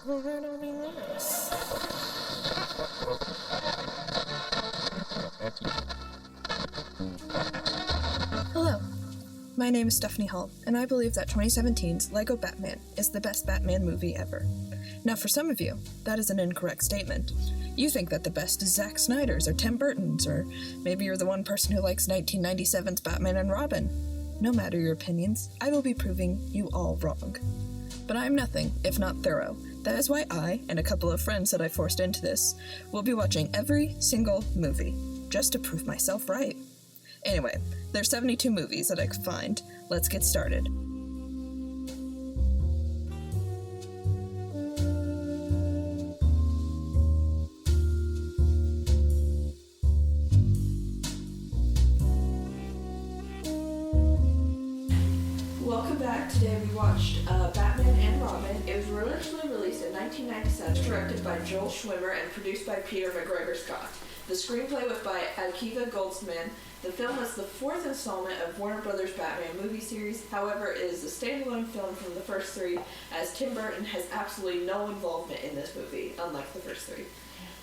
Hello, my name is Stephanie Hall, and I believe that 2017's Lego Batman is the best Batman movie ever. Now, for some of you, that is an incorrect statement. You think that the best is Zack Snyder's or Tim Burton's, or maybe you're the one person who likes 1997's Batman and Robin. No matter your opinions, I will be proving you all wrong. But I'm nothing if not thorough. That is why I, and a couple of friends that I forced into this, will be watching every single movie, just to prove myself right. Anyway, there's 72 movies that I could find. Let's get started. Welcome back. Today we watched Batman and Robin. It was originally released in 1997, directed by Joel Schwimmer and produced by Peter McGregor Scott. The screenplay was by Akiva Goldsman. The film is the fourth installment of Warner Brothers' Batman movie series. However, it is a standalone film from the first three, as Tim Burton has absolutely no involvement in this movie, unlike the first three.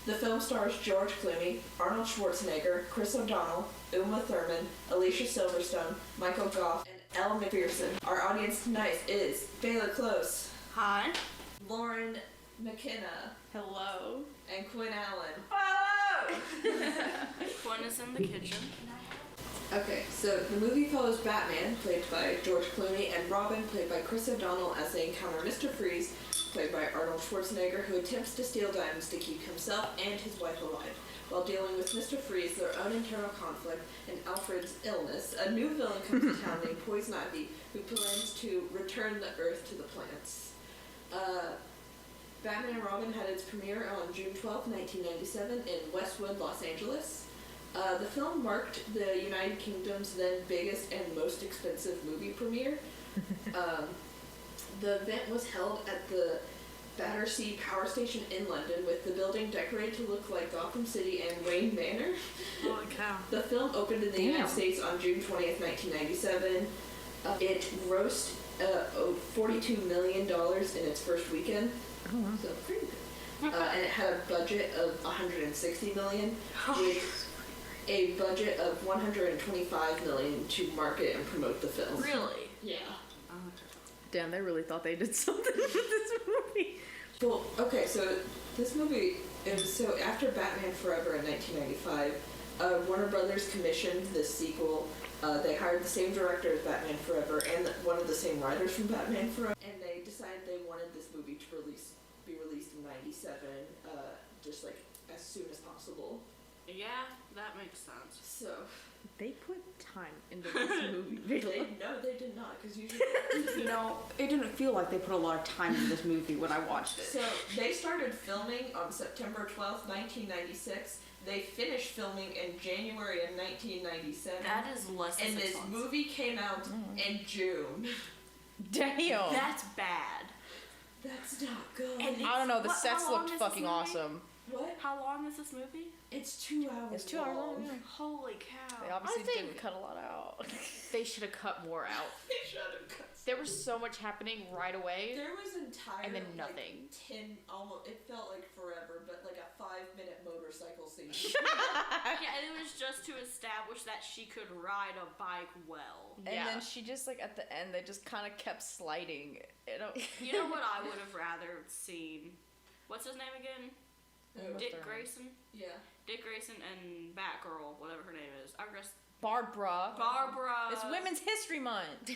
The film stars George Clooney, Arnold Schwarzenegger, Chris O'Donnell, Uma Thurman, Alicia Silverstone, Michael Goff, and Elle McPherson. Our audience tonight is Baylah Close. Hi. Lauren McKenna. Hello. And Quinn Allen. Hello! Quinn is in the kitchen. Okay, so the movie follows Batman, played by George Clooney, and Robin, played by Chris O'Donnell, as they encounter Mr. Freeze, played by Arnold Schwarzenegger, who attempts to steal diamonds to keep himself and his wife alive. While dealing with Mr. Freeze, their own internal conflict, and Alfred's illness, a new villain comes to town named Poison Ivy, who plans to return the Earth to the plants. Batman and Robin had its premiere on June 12, 1997 in Westwood, Los Angeles. The film marked the United Kingdom's then biggest and most expensive movie premiere. The event was held at the Battersea Power Station in London, with the building decorated to look like Gotham City and Wayne Manor. Holy cow. The film opened in the United States on June 20th, 1997. It grossed $42 million in its first weekend. Oh, wow. So pretty good. And it had a budget of $160 million, with a budget of $125 million to market and promote the film. Really? Yeah. Damn, they really thought they did something with this movie. Well, okay, so this movie, so after Batman Forever in 1995, Warner Brothers commissioned this sequel. They hired the same director as Batman Forever and one of the same writers from Batman Forever, and they decided they wanted this movie to be released in 97, just like as soon as possible. Yeah, that makes sense. So They put time into this movie. Really? No, they did not, because usually It didn't feel like they put a lot of time into this movie when I watched it. So they started filming on September 12th, 1996. They finished filming in January of 1997. That is less than 6 months. And this movie came out in June. Damn. That's bad. That's not good. And I don't know, the What- sets how long looked is this fucking movie? awesome. What? How long is this movie? It's 2 hours It's 2 hours long, yeah. Holy cow. They obviously I think- didn't cut a lot out. They should have cut more out. They should have cut. There was so much happening right away. There was entire And then nothing. Like, 10 almost. It felt like forever, but like a 5-minute motorcycle scene. Yeah, and it was just to establish that she could ride a bike well. And Yeah. then she just, like, at the end, they just kind of kept sliding. You know what I would have rather seen? What's his name again? Who? Dick Grayson? Yeah. Dick Grayson and Batgirl, whatever her name is. I guess Barbara. Barbara. It's Women's History Month.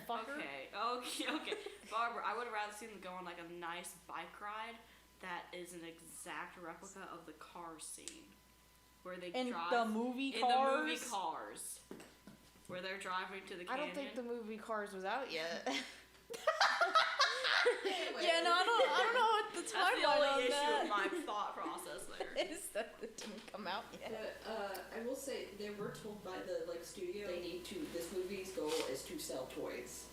Fucker. Okay. Barbara, I would have rather seen them go on like a nice bike ride that is an exact replica of the car scene. Where they In drive. the movie Cars? In the movie Cars. Where they're driving to the canyon. I don't think the movie Cars was out yet. Yeah, no, I don't know what the That's timeline the on only issue that with my thought process there. is that it didn't come out yet. But I will say they were told by the studio they need to. This movie's goal is to sell toys.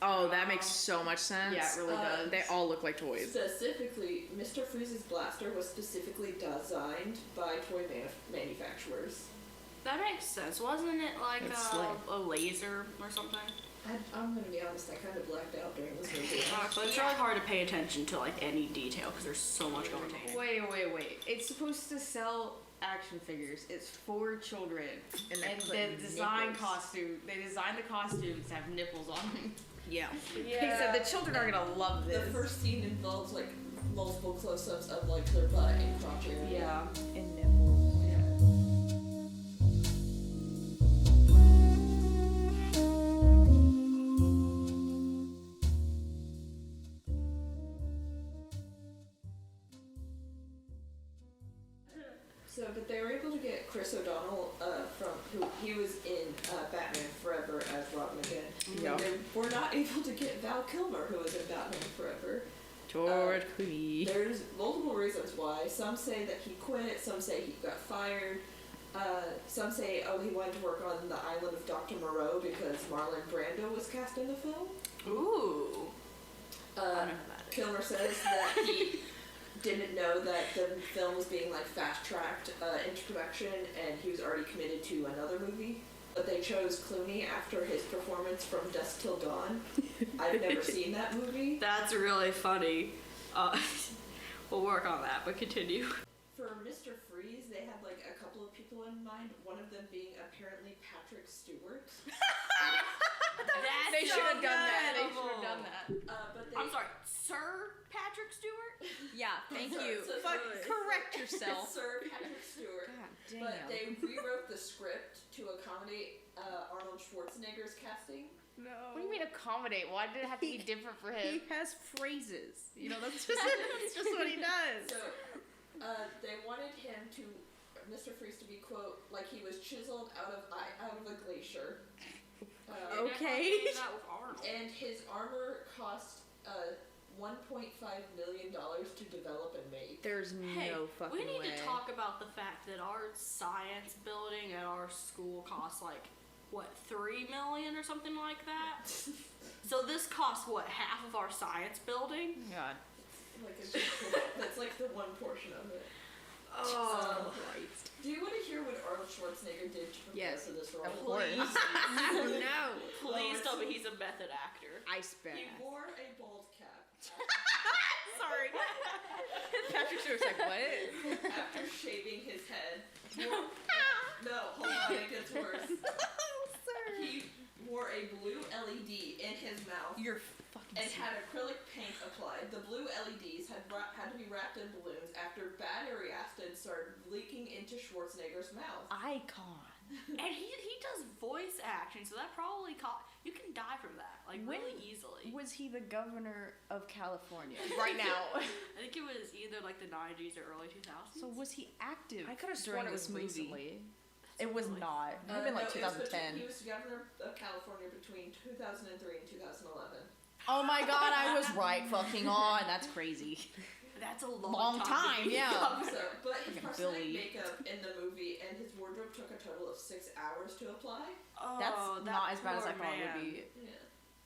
Oh, that makes so much sense. Yeah, it really does. They all look like toys. Specifically, Mr. Freeze's blaster was specifically designed by toy manufacturers. That makes sense. Wasn't it like It's slick. a laser or something? I'm gonna be honest, I kind of blacked out during this movie. So it's really hard to pay attention to like any detail because there's so much going on. Wait. It's supposed to sell action figures. It's for children. And And they the put design nipples. costume, they designed the costumes to have nipples on them. Yeah. They said the children are gonna love The this. first scene involves like multiple close-ups of like their butt and crotch area. Yeah. And nipples. So, but they were able to get Chris O'Donnell from who he was in Batman Forever as Robin again. Yeah. They were not able to get Val Kilmer, who was in Batman Forever. George Clooney. There's multiple reasons why. Some say that he quit. Some say he got fired. Some say, oh, he wanted to work on the island of Dr. Moreau because Marlon Brando was cast in the film. Ooh. I don't know who that is. Kilmer says that he didn't know that the film was being like fast-tracked into production, and he was already committed to another movie. But they chose Clooney after his performance from Dusk Till Dawn. I've never seen that movie. That's really funny. We'll work on that, but continue. For Mr. Freeze, they had like a couple of people in mind. One of them being apparently Patrick Stewart. That's They should have done that. They incredible. should have done that. But they, I'm sorry, Sir Patrick Stewart? Yeah, thank Sorry, you. so Fuck, sorry. correct yourself. Sir Patrick Stewart. God But they rewrote the script to accommodate Arnold Schwarzenegger's casting. No. What do you mean accommodate? Why did it have to be different for him? He has phrases. You know, that's just what he does. So they wanted him to, Mr. Freeze, to be, quote, like he was chiseled out of a glacier. Okay. That with Arnold. And his armor cost $1.5 million to develop and make. There's Hey, no fucking we need way. to talk about the fact that our science building at our school costs like, what, $3 million or something like that? So this costs, what, half of our science building? God. Like that's like the one portion of it. Oh, Do you want to hear what Arnold Schwarzenegger did to prepare Yes, for this role? of course. please, No. please tell me he's a method actor. Ice bath. He wore a bald cap Sorry. Patrick Stewart's like, what? after shaving his head. No, hold on, it gets worse. He wore a blue LED in his mouth You're fucking and had acrylic paint applied. The blue LEDs had to be wrapped in balloons after battery acid started leaking into Schwarzenegger's mouth. icon. And he does voice acting, so that probably you can die from that, like When really easily. Was he the governor of California right now? I think it was either like the 90s or early 2000s. So was he active I could've during sworn it this was movie? recently. It was Really? not. It had been like No, it was 2010. he was governor of California between 2003 and 2011. Oh my god, I was right fucking on. That's crazy. That's a Long long time, to be yeah. governor. So, but his Like a prosthetic Billy. makeup in the movie and his wardrobe took a total of 6 hours to apply. Oh, That's that not as bad as I poor thought it would man. be. Yeah.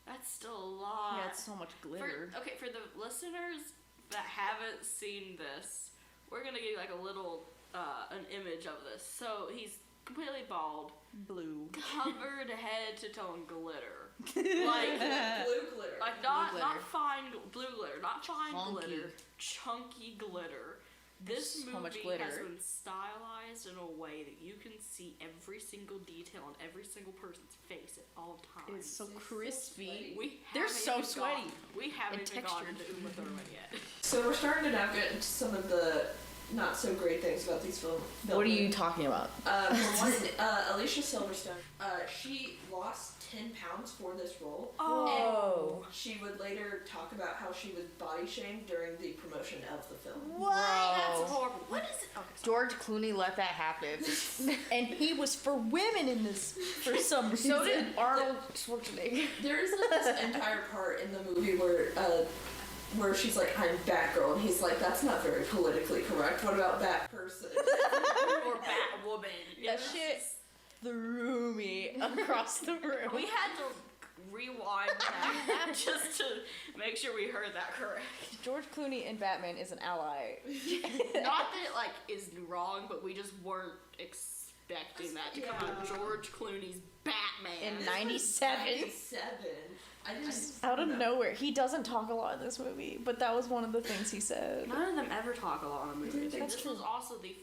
That's still a lot. Yeah, it's so much glitter. For the listeners that haven't seen this, we're gonna give you like a little an image of this. So he's completely bald, Blue. covered head to toe in glitter, like Blue glitter. not glitter. fine blue glitter, not fine Chunky. glitter, chunky glitter. This So much movie glitter. has been stylized in a way that you can see every single detail on every single person's face at all times. It's so It's so crispy. We They're haven't so even sweaty we haven't and even gone textured. into Uma Thurman yet. So we're starting to now get into some of the not so great things about these films. What are you talking about? For one, Alicia Silverstone, she lost 10 pounds for this role. Oh. And she would later talk about how she was body shamed during the promotion of the film. That's Bro. horrible. What is it? Okay, sorry. George Clooney let that happen. And he was for women in this for some reason. So did Arnold Schwarzenegger. There is like this entire part in the movie where she's like, I'm Batgirl, and he's like, that's not very politically correct. What about Bat person? Or Batwoman. That shit threw me across the room. We had to rewind that just to make sure we heard that correct. George Clooney in Batman is an ally. Not that it like is wrong, but we just weren't expecting that to come out of George Clooney's Batman. In 97. 97. I just Out of nowhere. He doesn't talk a lot in this movie, but that was one of the things he said. None of them ever talk a lot in movies. That's This true. was also the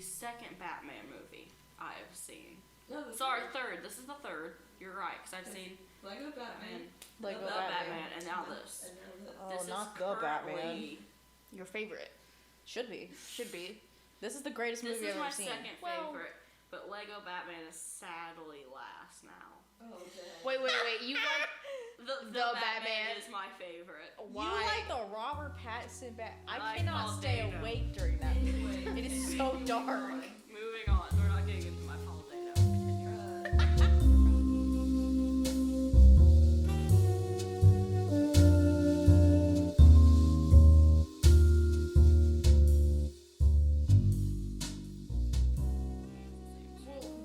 second Batman movie I have seen. no, the Third. This is the third. You're right, because I've seen Lego Batman. Lego the Batman, and now this. And now this. Oh, This is not the Batman. currently- Your favorite. Should be. This is the greatest This movie is I've my ever seen. second favorite, but Lego Batman is sadly last now. Oh, dang. Wait, you like The The Batman Batman. is my favorite. why? You like the Robert Pattinson Bat? I Like cannot stay Paul Dano. awake during that movie. Anyway. It is so dark. Moving on. We're not getting into my Paul Dano.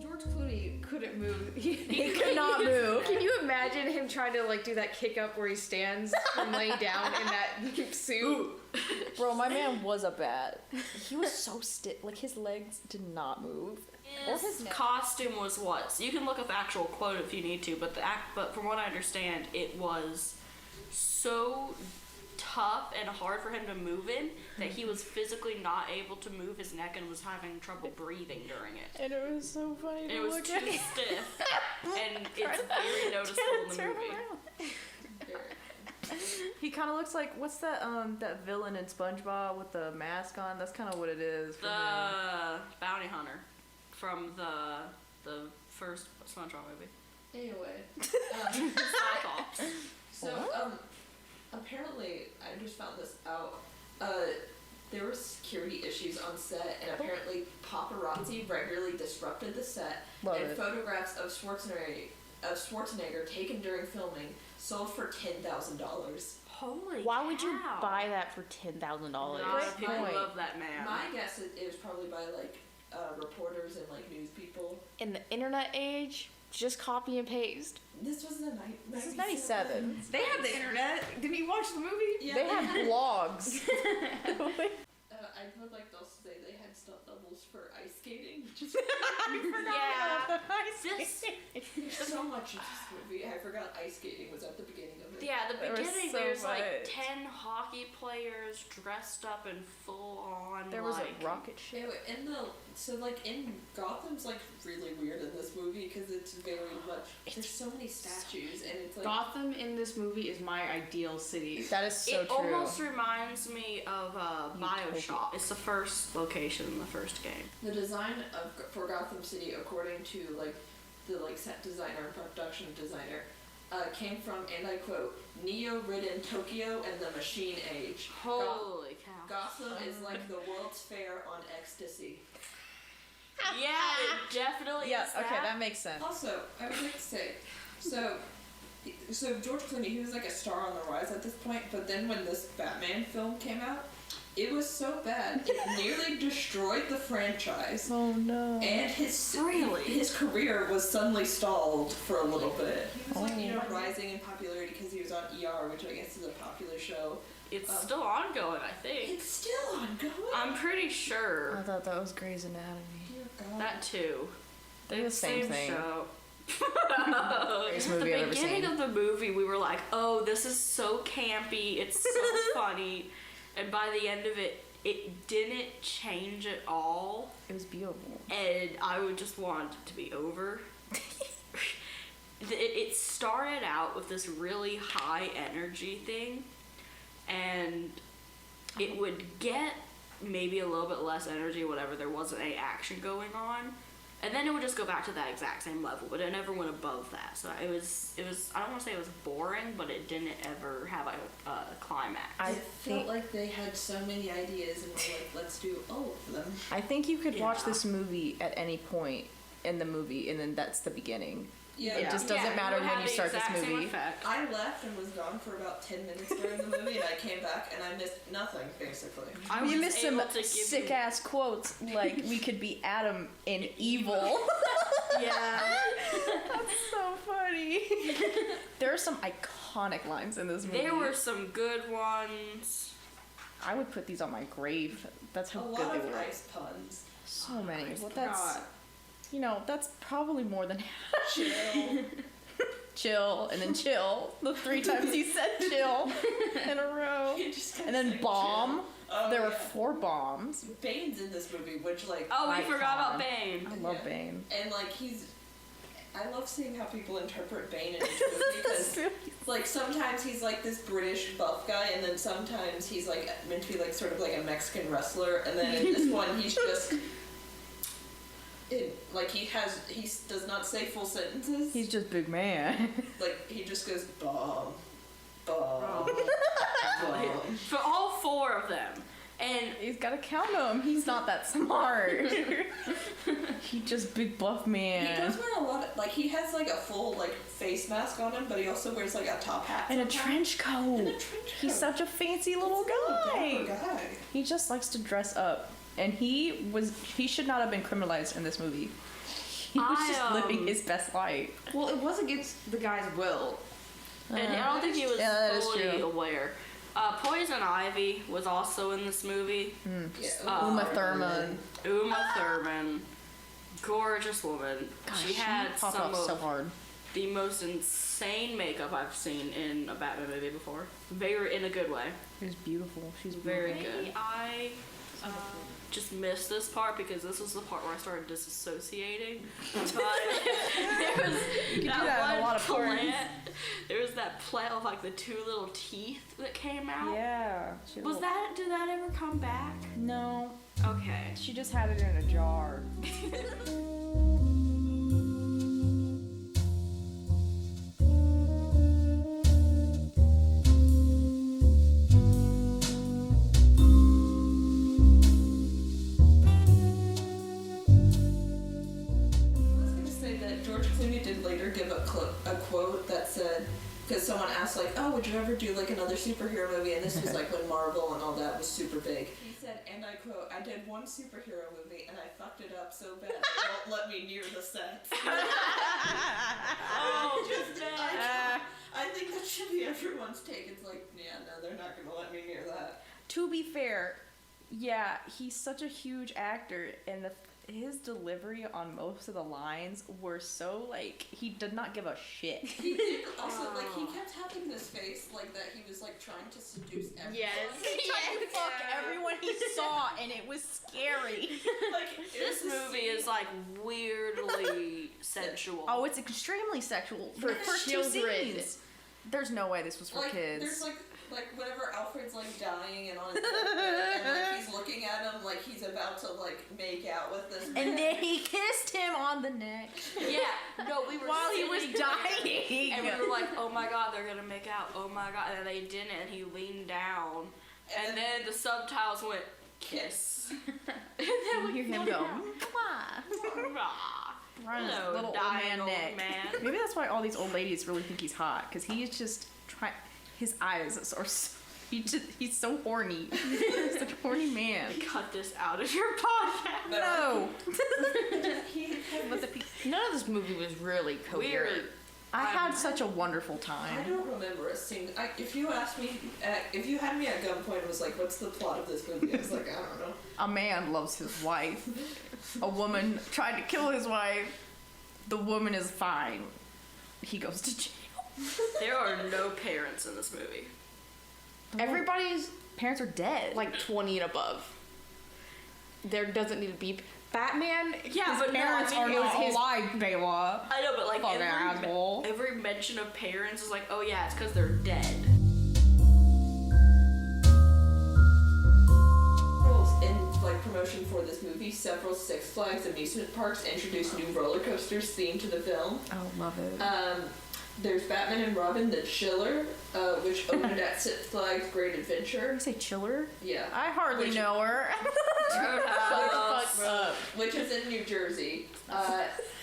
George Clooney couldn't move. He could not move. Can you imagine him trying to like do that kick up where he stands and lay down in that suit? Bro, my man was a bat. He was so stiff. Like, his legs did not move. Or his His neck. costume was what? So you can look up the actual quote if you need to, but but from what I understand, it was so tough and hard for him to move in that he was physically not able to move his neck and was having trouble breathing during it. And it was so funny And to it was look too at. stiff, and it's very noticeable in the Turn movie. around. He kind of looks like, what's that that villain in SpongeBob with the mask on? That's kind of what it is for him. The bounty hunter from the first SpongeBob movie. Anyway, Cyclops. so apparently, I just found this out. There were security issues on set, and apparently paparazzi regularly disrupted the set. Love and it. photographs of Schwarzenegger taken during filming sold for $10,000. Holy Why would you cow. buy that for $10,000? A lot of people Point. love that man. My guess is it was probably by like reporters and like news people. In the internet age, just copy and paste. This was the night. This is 97. They had the internet. Didn't you watch the movie? Yeah, They have blogs. I would like to also say they had stunt doubles for ice skating. Just Yeah. This, there's so much in this movie. I forgot ice skating was at the beginning of it. yeah, the There was beginning, so there's like much. 10 hockey players dressed up in full on. There was like, a rocket ship. Anyway, in Gotham's like really weird in this movie because it's very much. There's so many statues and it's like. Gotham in this movie is my ideal city. That is so it true. almost reminds me of Bioshock. It's the first location in the first game. The design for Gotham City, according to like the set designer and production designer, came from, and I quote, Neo-ridden Tokyo and the Machine Age. Holy cow. Gotham is like the World's Fair on ecstasy. Yeah, it definitely Yeah, is okay, that makes sense. Also, I would like to say, so George Clooney, he was like a star on the rise at this point, but then when this Batman film came out, it was so bad, it nearly destroyed the franchise. Oh no. And his Really? his career was suddenly stalled for a little bit. He was rising in popularity because he was on ER, which I guess is a popular show. It's still ongoing, I think. It's still ongoing. I'm pretty I sure. thought that was Grey's Anatomy. Dear God. That too. They're the same thing. Show. Greatest The movie I've ever beginning seen. of the movie, we were like, "Oh, this is so campy. It's so funny," and by the end of it, it didn't change at all, It was beautiful. and I would just want it to be over. It started out with this really high energy thing, and it would get maybe a little bit less energy, whatever. There wasn't any action going on. And then it would just go back to that exact same level, but it never went above that. So it was. I don't want to say it was boring, but it didn't ever have a climax. I It felt think like they had so many ideas and were like, let's do all of them. I think you could watch Yeah. this movie at any point in the movie, and then that's the beginning. Yeah. It just doesn't Yeah, it matter would when have you the start this exact same movie. effect. I left and was gone for about 10 minutes during the movie, and I came back and I missed nothing, basically. I You was missed some able to give sick you- ass quotes like we could be Adam in evil. Yeah. That's so funny. There are some iconic lines in this movie. There were some good ones. I would put these on my grave. That's A how lot good of they were. ice puns. So many. I Well, that's forgot. you know, that's probably more than Chill. chill, and then chill. The 3 times he said chill in a row. He just kept And then saying bomb. chill. Oh, There were yeah. 4 bombs. Bane's in this movie, which like Oh, we Icon. forgot about Bane. I love Yeah. Bane. and like I love seeing how people interpret Bane in each movie because like sometimes he's like this British buff guy, and then sometimes he's like meant to be like sort of like a Mexican wrestler, and then in this one he's just like he does not say full sentences. He's just big man. like he just goes bomb, bomb, Oh. bomb. For all 4 of them. And He's gotta count them. He's not that smart. He just big buff He man. does wear a lot of, like he has like a full like face mask on him, but he also wears like a top hat And a sometimes. trench coat. And a trench He's coat. such a fancy little Dapper guy. guy. He just likes to dress up. And he should not have been criminalized in this movie. He was just living his best life. Well, it was against the guy's will. and I don't think he was Yeah, that is fully true. aware. Poison Ivy was also in this movie. Yeah. Uma Thurman. Uma Thurman, gorgeous woman. Gosh, she had popped some off so of hard. the most insane makeup I've seen in a Batman movie before. Very in a good way. She's beautiful. She's Very beautiful. good. I just missed this part because this was the part where I started disassociating. But there was do that in a lot of parts. plant. There was that plant with like the 2 little teeth that came out. Yeah. She Was that? Did that ever come back? No. Okay. She just had it in a jar. I was gonna say that George Clooney did later give a quote that said, because someone asked like, oh, would you ever do like another superhero movie? And this was like when Marvel and all that was super big. He said, and I quote, I did one superhero movie and I fucked it up so bad they won't let me near the set. Oh, just I think that should be everyone's take. It's like, yeah, no, they're not gonna let me near that. To be fair, yeah, he's such a huge actor, and his delivery on most of the lines were so like he did not give a shit. He did also like he kept having this face like that he was like trying to seduce everyone. He tried to fuck everyone he saw, and it was scary. Like This movie is like weirdly sensual. Oh, it's extremely sexual for the first 2 children. scenes. There's no way this was for like kids. there's like whenever Alfred's like dying and on his deathbed and like he's looking at him like he's about to like make out with this man. And then he kissed him on the neck yeah. No, we were while he was sitting dying. and we were like, oh my god, they're gonna make out. Oh my god, and they didn't. And he leaned down, and then the subtitles went kiss. And then You hear him go, "Mwah." Rah. Right on his Hello, little old dying man old neck. man. Maybe that's why all these old ladies really think he's hot, because he is just trying. His eyes are so. He's so horny. He's such a horny man. Cut this out of your podcast. No. But none of this movie was really coherent. Weird. I had such a wonderful I time. don't remember a single. If you asked me, if you had me at gunpoint and was like, "What's the plot of this movie?" I was like, "I don't know." A man loves his wife. A woman tried to kill his wife. The woman is fine. He goes to jail. There are no parents in this movie. Everybody's Parents are dead. like 20 and above. There doesn't need to be Batman. Yeah, his but no, parents I mean, are it was not his- alive, Baylah. I know, but like Fucking asshole. every mention of parents is like, oh yeah, it's because they're dead. In like promotion for this movie, several Six Flags amusement parks introduced new roller coasters themed to the film. Oh, love it. There's Batman and Robin the Chiller, which opened at Six Flags Great Adventure. You say chiller? Yeah. I hardly Which- know her. Roadhouse. Which is in New Jersey.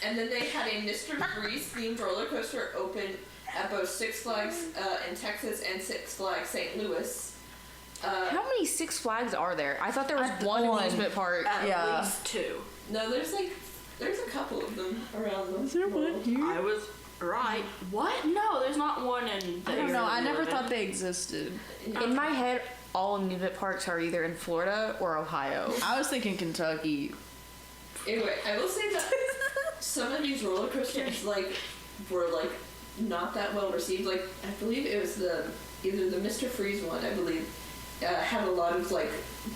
And then they had a Mr. Freeze themed roller coaster open at both Six Flags in Texas and Six Flags St. Louis. How many Six Flags are there? I thought there was one amusement park. At Yeah. least 2. No, there's a couple of them around the world. I was right. What? No, there's not one in. I don't know. I never thought they existed. In my head, all amusement parks are either in Florida or Ohio. I was thinking Kentucky. Anyway, I will say that some of these roller coasters were not that well received. Like I believe it was either the Mr. Freeze one. I believe had a lot of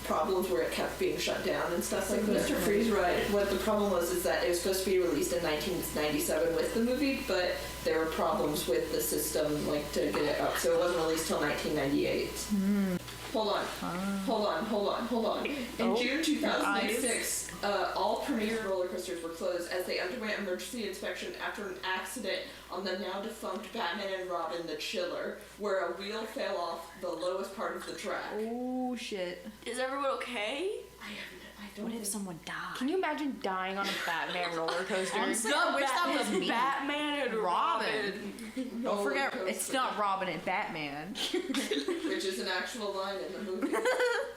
problems where it kept being shut down and stuff. Like Mr. Freeze ride. What the problem was is that it was supposed to be released in 1997 with the movie, but there were problems with the system to get it up, so it wasn't released till 1998. Hold on. In June 2006, all premier roller coasters were closed as they underwent emergency inspection after an accident on the now defunct Batman and Robin the Chiller, where a wheel fell off the lowest part of the track. Oh shit. Is everyone okay? I don't What if think- someone died? Can you imagine dying on a Batman roller coaster? Honestly, I wish that was me. Batman and Robin. Don't roller forget, coaster, it's not Robin and Batman. which is an actual line in the movie.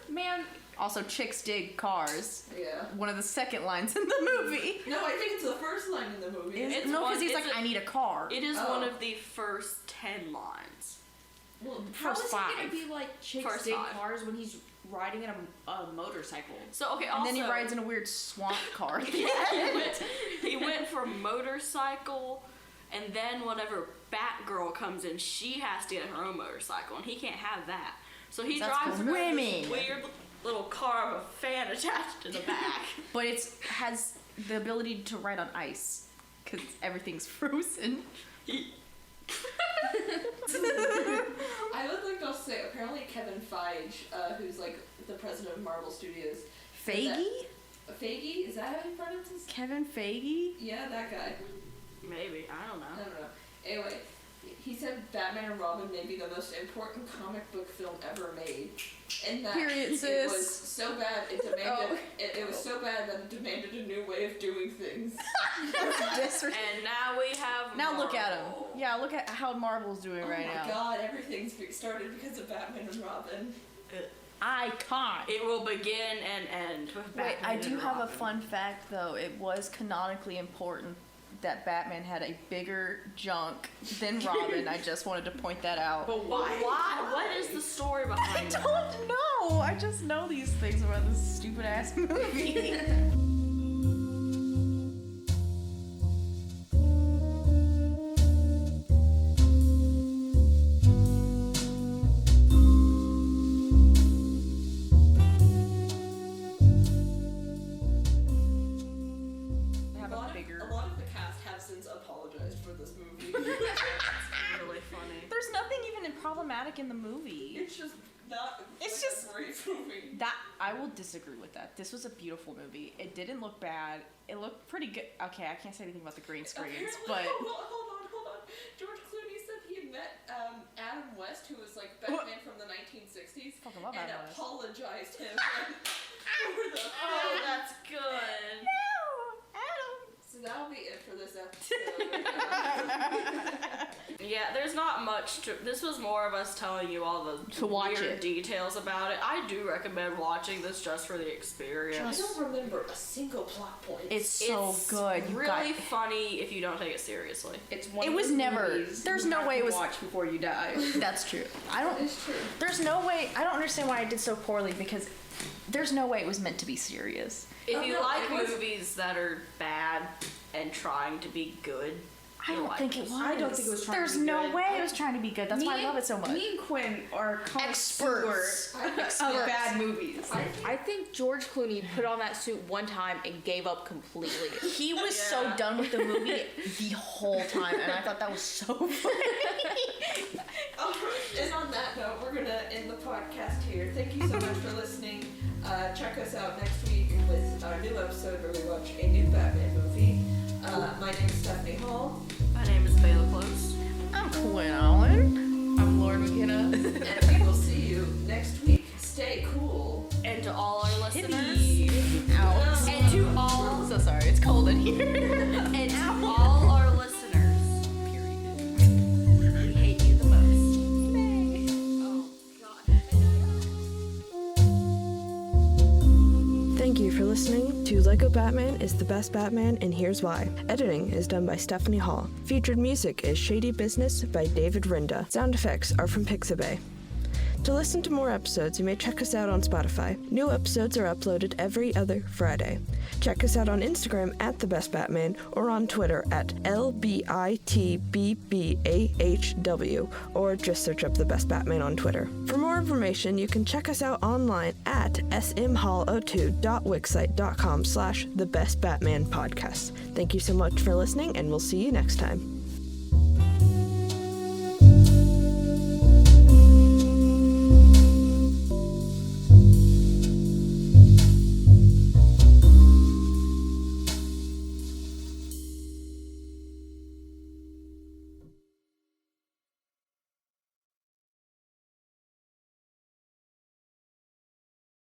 Man. Also, chicks dig cars. Yeah. One of the second lines in the movie. No, I think it's the first line in the movie. It's No, one- because he's it's like, a- I need a car. It is Oh. one of the first 10 lines. Well, How is First he gonna five. be like chicks First dig five. cars when he's riding in a motorcycle? So, okay, And also... then he rides in a weird swamp car. he went from motorcycle, and then whenever Batgirl comes in, she has to get her own motorcycle, and he can't have that. So he That's drives for around this women. weird little car with a fan attached to the back. But it has the ability to ride on ice because everything's frozen. I would like to also say, apparently Kevin Feige, who's the president of Marvel Studios. Feige? Feige? Is that how you pronounce his? Kevin Feige? Yeah, that guy. Maybe, I don't I know. don't know. Anyway, he said Batman and Robin may be the most important comic book film ever made. And that Period, it sis. was so bad it demanded Oh. it was so bad that it demanded a new way of doing things. And now we have Now look at him. Marvel. Yeah, look at how Marvel's doing right Oh my now. god, everything's started because of Batman and Robin. Icon. It will begin and end with Wait, Batman I do and have a Robin. fun fact though. It was canonically important that Batman had a bigger junk than Robin. I just wanted to point that out. But why? What is the story I behind that? don't know. I just know these things about this stupid ass movie. A lot of the cast have since apologized for this movie. Really funny. There's nothing even problematic in the movie. It's just not. It's like just- a great movie. That I will disagree with that. This was a beautiful movie. It didn't look bad. It looked pretty good. Okay, I can't say anything about the green screens, Apparently- but hold on. George Clooney said he had met Adam West, who was Batman from the 1960s, Fucking love and Adam West. apologized him for the. Oh, that's good. So that'll be it for this episode. Yeah, there's not much to. This was more of us telling you all the To watch weird it. details about it. I do recommend watching this just for the I experience. don't remember a single plot point. it's so It's good. You really got. funny if you don't take it seriously. It's one It of was those never- movies there's you no have way to it was- watch before you die. That's true. I don't. It's true. There's no way. I don't understand why I did so poorly because there's no way it was meant to be serious. If Oh, you no, like it was- movies that are bad and trying to be good, I you'll don't like think it this. was. I don't think it was trying to There's be no good. way it was trying to be good. That's why I love it so much. Me and Quinn are Experts. connoisseurs of bad movies. I think George Clooney put on that suit one time and gave up completely. He was so Yeah. done with the movie the whole time, and I thought that was so funny. And on that note, we're gonna end the podcast here. Thank you so much for listening. Check us out next week with our new episode where we watch a new Batman movie. My name is Stephanie Hall, My name is Baylah Close. I'm Quinn Allen. I'm Lauren McKenna. and we will see you next week. Stay cool. And to all our listeners, Out. and to all, So sorry, it's cold in here. and to all our listeners, period. We hate you the most. Oh God. Thank you for listening to Lego Batman is the Best Batman, and here's why. Editing is done by Stephanie Hall. Featured music is Shady Business by David Renda. Sound effects are from Pixabay. To listen to more episodes, you may check us out on Spotify. New episodes are uploaded every other Friday. Check us out on Instagram at The Best Batman or on Twitter at LBITBBAHW, or just search up The Best Batman on Twitter. For more information, you can check us out online at smhall02.wixsite.com/The Best Batman Podcast. Thank you so much for listening, and we'll see you next time.